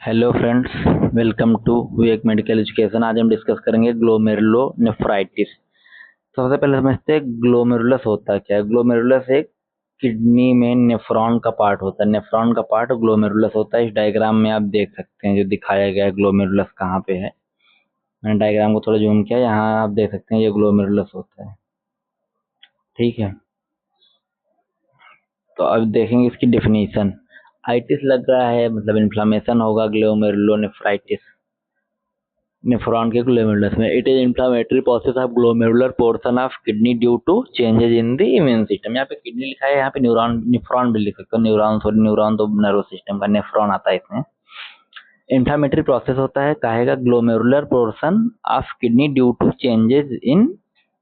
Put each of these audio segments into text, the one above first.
Hello friends, welcome to Vivek medical education. आज हम discuss करेंगे ग्लोमेरुलोनेफ्राइटिस। सबसे पहले समझते हैं ग्लोमेरुलस होता क्या है। ग्लोमेरुलस एक किडनी में नेफ्रॉन का पार्ट होता है। नेफ्रॉन का पार्ट ग्लोमेरुलस होता है। इस डायग्राम में आप देख सकते हैं जो दिखाया गया है ग्लोमेरुलस कहाँ पे है। मैंने डायग्राम को थोड़ा जूम किया, यहाँ आप देख सकते हैं ये ग्लोमेरुलस होता है। ठीक है, तो अब देखेंगे इसकी डेफिनेशन। आइटिस लग रहा है मतलब इन्फ्लामेशन होगा ग्लोमेरुलोनेफ्राइटिस नेफ्रॉन के ग्लोमेरुलस में। It is inflammatory process of glomerular portion of kidney due to changes in the immune system. यहाँ पे किडनी लिखा है, यहाँ पे न्यूरॉन नेफ्रॉन भी लिख सकते हो। न्यूरॉन सॉरी, न्यूरॉन तो नर्वस सिस्टम का, नेफ्रॉन आता है इसमें। इंफ्लामेटरी प्रोसेस होता है कहेगा glomerular portion of kidney due to changes in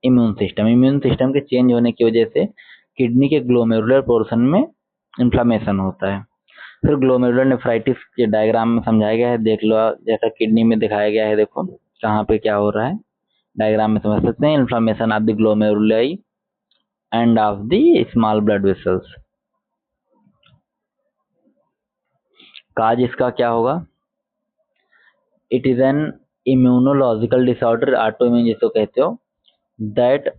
immune system. Immune system के चेंज होने की वजह से किडनी के ग्लोमेरुलर पोर्शन में इंफ्लामेशन होता है। फिर ग्लोमेरुलर नेफ्राइटिस के डायग्राम में समझाया गया है, देख लो जैसा किडनी में दिखाया गया है। देखो कहाँ पे क्या हो रहा है, डायग्राम में समझ सकते हैं। Inflammation of the glomeruli and of the small blood vessels. Cause इसका क्या होगा, it is an immunological disorder, autoimmune जिसको कहते हो, that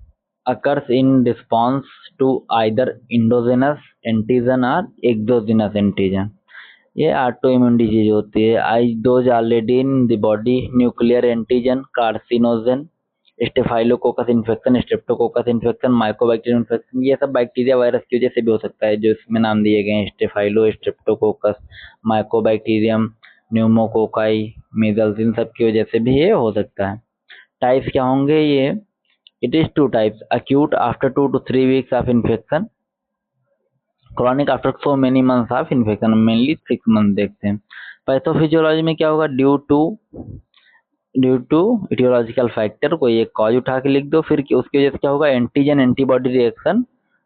occurs in response to either endogenous antigen or exogenous antigen। ये ऑटो इम्यून डिजीज होती है। I those already in the body nuclear antigen, carcinogen, staphylococcus infection, streptococcus infection, mycobacterium infection. ये सब bacteria virus की वजह से भी हो सकता है जो इसमें नाम दिए गए हैं, staphylo, streptococcus, mycobacterium, pneumococci, measles, इन सब की वजह से भी ये हो सकता है। टाइप्स क्या होंगे ये, it is two types, acute after 2 to 3 weeks of infection, chronic after so many months of infection, mainly 6 months देखते हैं। पैथोफिजियोलॉजी में क्या होगा, ड्यू टू इटियोलॉजिकल फैक्टर, कोई एक कॉज उठा के लिख दो। फिर उसकी वजह से क्या होगा, antigen antibody reaction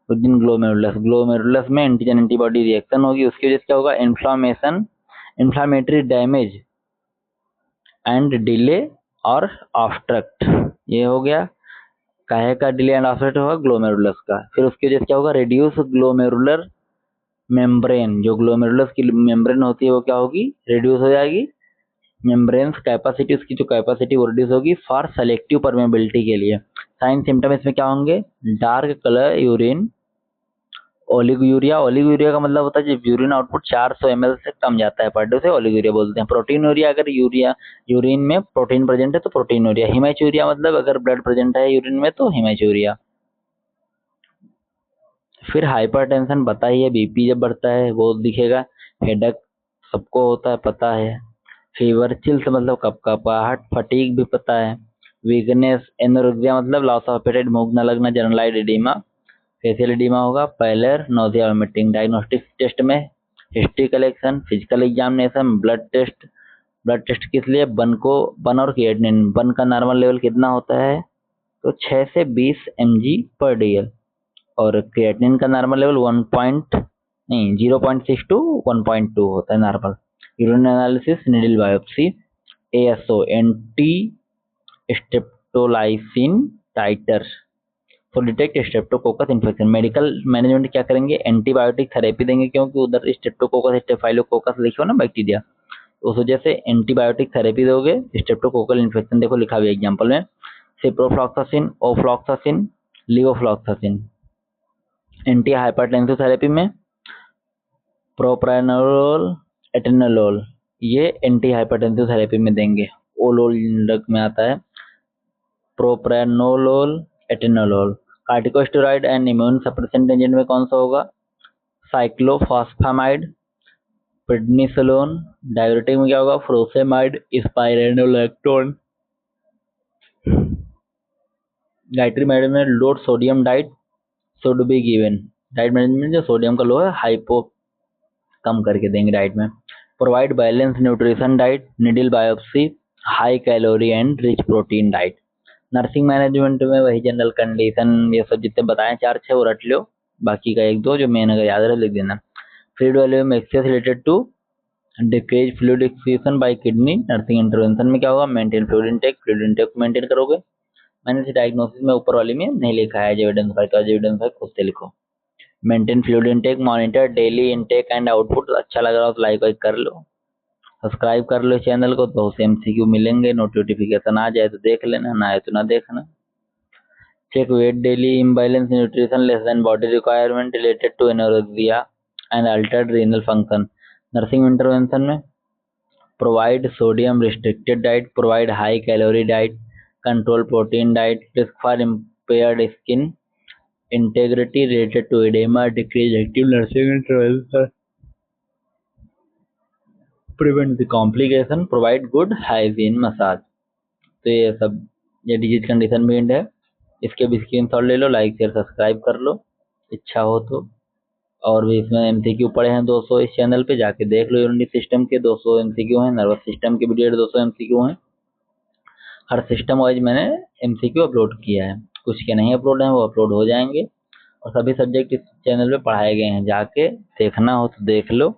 with in glomerulus. Glomerulus में एंटीजन एंटीबॉडी रिएक्शन होगी, उसकी वजह से क्या होगा, inflammation, inflammatory damage and delay और ऑब्स्ट्रक्ट। ये हो गया काहे का डिले एंड ऑब्स्ट्रक्ट होगा, ग्लोमेरुलस का। फिर उसकी वजह से क्या होगा, रिड्यूस ग्लोमेरुलर मेम्ब्रेन। जो ग्लोमेरुलस की मेम्ब्रेन होती है वो क्या होगी, रिड्यूस हो जाएगी। मेम्ब्रेन कैपेसिटी, उसकी जो कैपेसिटी वो रिड्यूस होगी फॉर सेलेक्टिव परमेबिलिटी के लिए। साइन सिम्टम इसमें क्या होंगे, dark colour urine, oliguria. Oliguria का मतलब होता है जब यूरिन आउटपुट 400 ml से कम जाता है पर डे, से ओलिगोयूरिया बोलते हैं। प्रोटीनूरिया, अगर यूरिन में प्रोटीन प्रेजेंट है तो प्रोटीनूरिया। हिमैचूरिया मतलब अगर ब्लड प्रेजेंट है यूरिन में तो हिमैचूरिया। फिर हाइपरटेंशन पता ही है, बीपी जब बढ़ता है वो दिखेगा। हेडेक सबको होता है पता है। फीवर, चिल्स मतलब कपकपाहट, फटीग भी पता है। वीकनेस, एनोरेक्सिया मतलब लॉस ऑफ एपेटाइट, भूख न लगना, जनरलाइज्ड एडिमा, फेशियल एडिमा होगा। Pallor, nausea, vomiting. Diagnostic test में history collection, physical examination, blood test. Blood test किस लिए, बन और क्रिएटिनिन। बन का नॉर्मल लेवल कितना होता है, तो 6 से 20 mg पर डीएल, और क्रिएटिनिन का नॉर्मल लेवल 0.6 टू 1.2 होता है normal. Urine analysis, needle biopsy. ASO, anti streptolysin titre for detect streptococcus infection. Medical management क्या करेंगे, एंटीबायोटिक थेरेपी देंगे, क्योंकि उधर स्ट्रेप्टोकोकस स्टेफाइलोकोकस लिखे हो ना बैक्टीरिया, तो उस वजह से एंटीबायोटिक थेरेपी दोगे। स्ट्रेप्टोकोकल इन्फेक्शन देखो लिखा हुआ एग्जाम्पल में, ciprofloxacin, ofloxacin, levofloxacin. Anti hypertensive therapy में प्रोप्रानोलोल, एटेनोलोल, ये एंटी हाइपरटेंसिव थेरेपी में देंगे। ओलोल में आता है, propranolol, atenolol. Corticosteroid and immune suppressant agent में कौन सा होगा, साइक्लोफॉस्फामाइड, प्रेडनिसोलोन। डाययूरेटिक में क्या होगा, furosemide, spironolactone. Dietary management, low sodium diet should be given. Diet management जो सोडियम का लो है, हाइपो कम करके देंगे डाइट में। Provide balance nutrition diet, needle biopsy, high calorie and rich protein diet. Nursing management में वही जनरल कंडीशन, ये सब जितने बताएं 4-6 वो रट लो, बाकी का 1-2 जो मेन अगर याद रहे लिख देना। Fluid volume excess related to decrease fluid excretion by kidney. Nursing intervention में क्या होगा, maintain fluid intake, fluid intake maintain करोगे। मैंने इसे डायग्नोसिस में ऊपर वाली में नहीं लिखा है, एविडेंस फाइल का एविडेंस फाइल खुद से लिखो। Maintain fluid intake, monitor daily intake and output. अच्छा लग रहा हो तो लाइक वाइक कर लो। सब्सक्राइब कर लो चैनल को, तो उसे MCQ मिलेंगे, नोटिफिकेशन आ जाए तो देख लेना, ना आए तो ना देखना। Check weight daily, imbalance in nutrition less than body requirement related to anorexia and altered renal function। Nursing intervention में provide sodium restricted diet, provide high calorie diet, control protein diet, risk for impaired skin integrity related to edema, decrease active nursing intervention, prevent the complication, provide good hygiene massage। तो ये सब ये disease condition में है, इसके भी screenshot ले लो, like share subscribe कर लो इच्छा हो तो। और भी इसमें MCQ पड़े हैं 200, इस चैनल पे जाके देख लो। यूरिनरी सिस्टम के 200 MCQ हैं, नर्वस सिस्टम के भी 150 MCQ हैं। हर सिस्टम वाइज मैंने MCQ अपलोड किया है, कुछ के नहीं अपलोड हैं, वो अपलोड हो जाएंगे। और सभी सब्जेक्ट इस चैनल पे पढ़ाए गए हैं, जाके देखना हो तो देख लो।